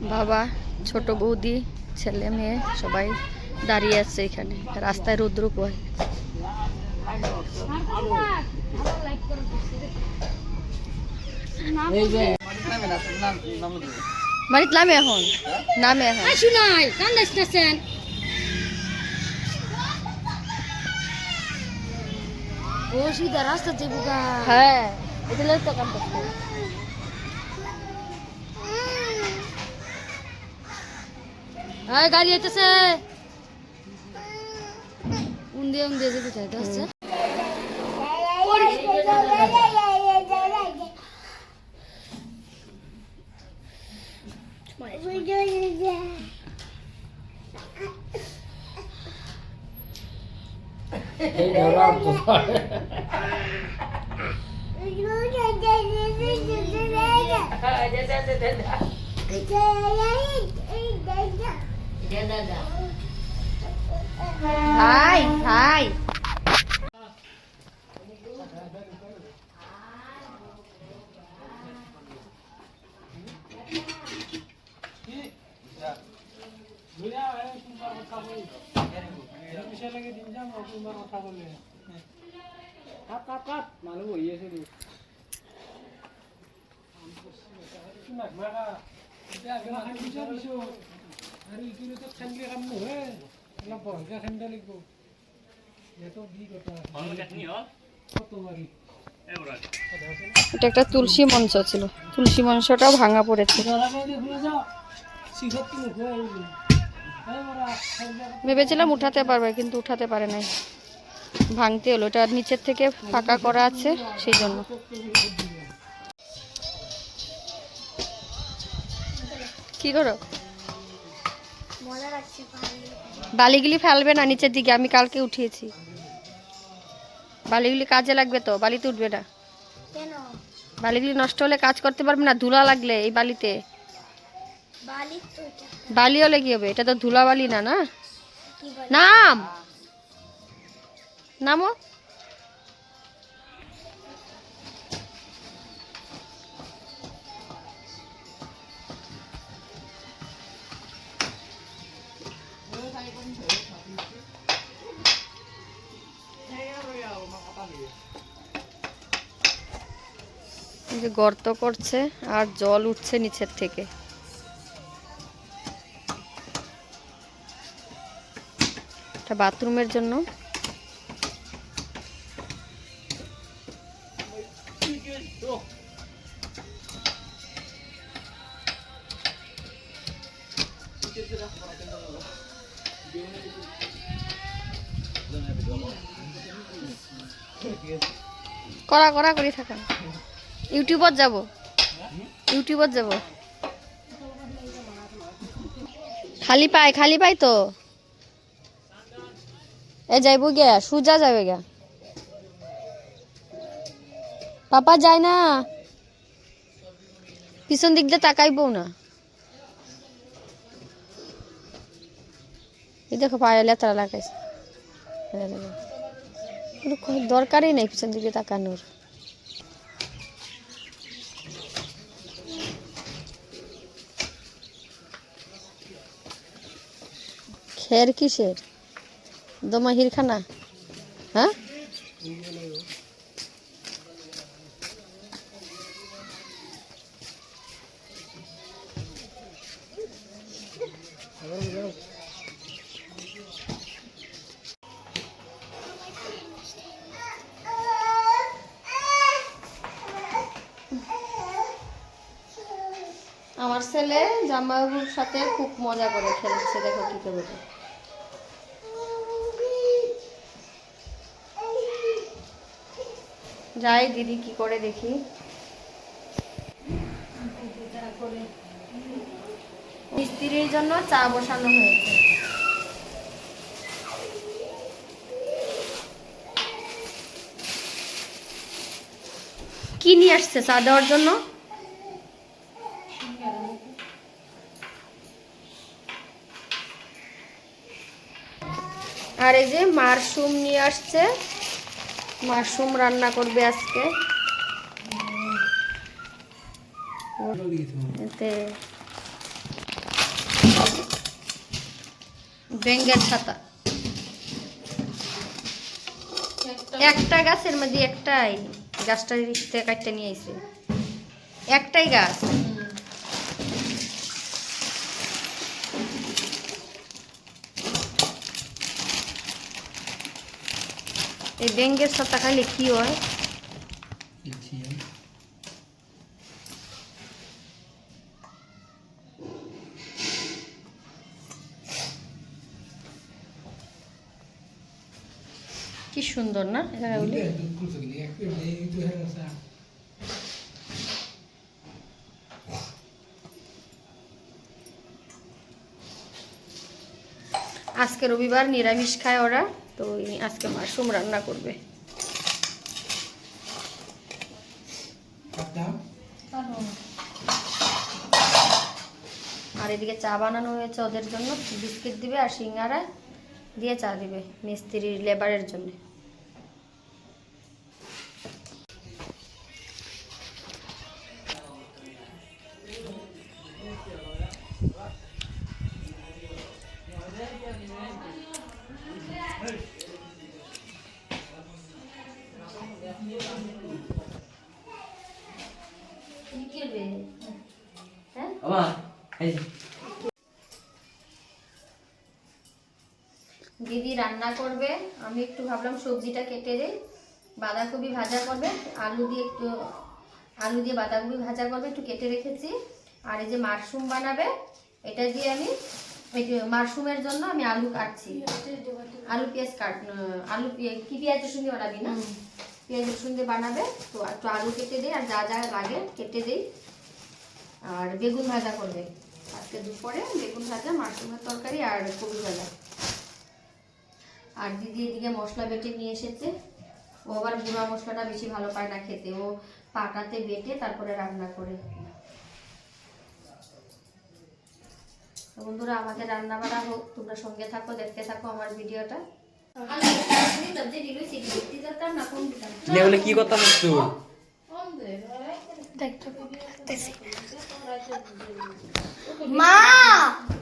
বাবা, ছোট বৌদি, ছেলে মেয়ে সবাই দাঁড়িয়ে আছে এখানে রাস্তায়। রৌদ্র পোহায়। বাড়িতে নামে এখন, নামে এখন শুনাই কান্দাইতেছেন। ও সিধা রাস্তা যাবো। হ্যাঁ, এটা তো কান্দাইতে। হ্যাঁ, গাড়ি আইতেছে। উন্দে উন্দে যেতে চাইতে হচ্ছে। হাই হাই, এটা একটা তুলসী মঞ্চ ছিল। তুলসী মঞ্চটাও ভাঙা পড়েছে। ভেবেছিলাম উঠাতে পারবে, কিন্তু উঠাতে পারে নাই, ভাঙতে হলো। এটা নিচের থেকে ফাঁকা করা আছে, সেই জন্য। কি করো? বালিগুলি ফেলবে না নিচের দিকে, আমি কালকে উঠিয়েছি। বালিগুলি কাজে লাগবে তো, বালিতে উঠবে না। বালিগুলি নষ্ট হলে কাজ করতে পারবে না, ধুলা লাগলে এই বালিতে। বালি হলে কি হবে? এটা তো ধুলা বালি না। না নাম নামো। যে গর্ত করছে আর জল উঠছে নিচের থেকে। এটা বাথরুমের জন্য। করা করা করে থাকা। ইউটিউবত যাব, ইউটিউবত যাব। খালি পাই তো এ যাইব গিয়া, সুজা যাবে গা। পাপা যায় না, পিছন দিক দিয়ে তাকাইবো না। এই দেখো পায়ে লেতরা লাগাইছে। দরকারই নেই পিছন দিকে তাকানোর। খের কিসের? দমাহির খানা? হ্যাঁ, আমার ছেলে জামাইবাবুর সাথে খুব মজা করে খেলছে। দেখো কি করে। যাই দিদি কি করে দেখি। মিস্ত্রির জন্য চা বসানো হয়েছে। কি নিয়ে আসছে চা দেওয়ার জন্য? আর এই যে মাশরুম নিয়ে আসছে, মাশরুম রান্না করবে আজকে। এতে ব্যাঙ্গের ছাতা একটা গাছের মধ্যে একটাই গাছটা থেকে কাটতে নিয়ে এসে একটাই গাছ এই ব্যাঙ্গের ছাতা খাইলে কি হয় কি সুন্দর না জায়গাগুলি আজকে রবিবার নিরামিষ খায় ওরা তো আজকে মাশরুম রান্না করবে আর এদিকে চা বানানো হয়েছে ওদের জন্য বিস্কিট দিবে আর সিঙ্গারা দিয়ে চা দিবে মিস্ত্রির লেবারের জন্য দিদি রান্না করবে আমি একটু ভাবলাম সবজিটা কেটে দিই বাঁধাকপি ভাজা করবে আলু দিয়ে বাঁধাকপি ভাজা করবে একটু কেটে রেখেছি আর এই যে মাশরুম বানাবে এটা দিয়ে আমি এই যে মাশরুমের জন্য আমি আলু কাটছি আলু পেঁয়াজ আলু কি পেঁয়াজ রসুন দিয়ে বানাবি না পেঁয়াজ রসুন দিয়ে বানাবে তো একটু আলু কেটে দিই আর যা যা লাগে কেটে দিই আর বেগুন ভাজা করবে আজকে দুপুরে বেগুন ভাজা মাশরুমের তরকারি আর কপি ভাজা আর দিদি এদিকে মশলা বেটে নিয়ে এসেছে ও আবার গুঁড়া মশলাটা বেশি ভালো পায় না খেতে ও পাটাতে বেটে তারপরে রান্না করে তো বন্ধুরা আমাদের রান্না বাড়া হোক তোমরা সঙ্গে থাকো দেখতে থাকো আমার ভিডিওটা কি করতাম মা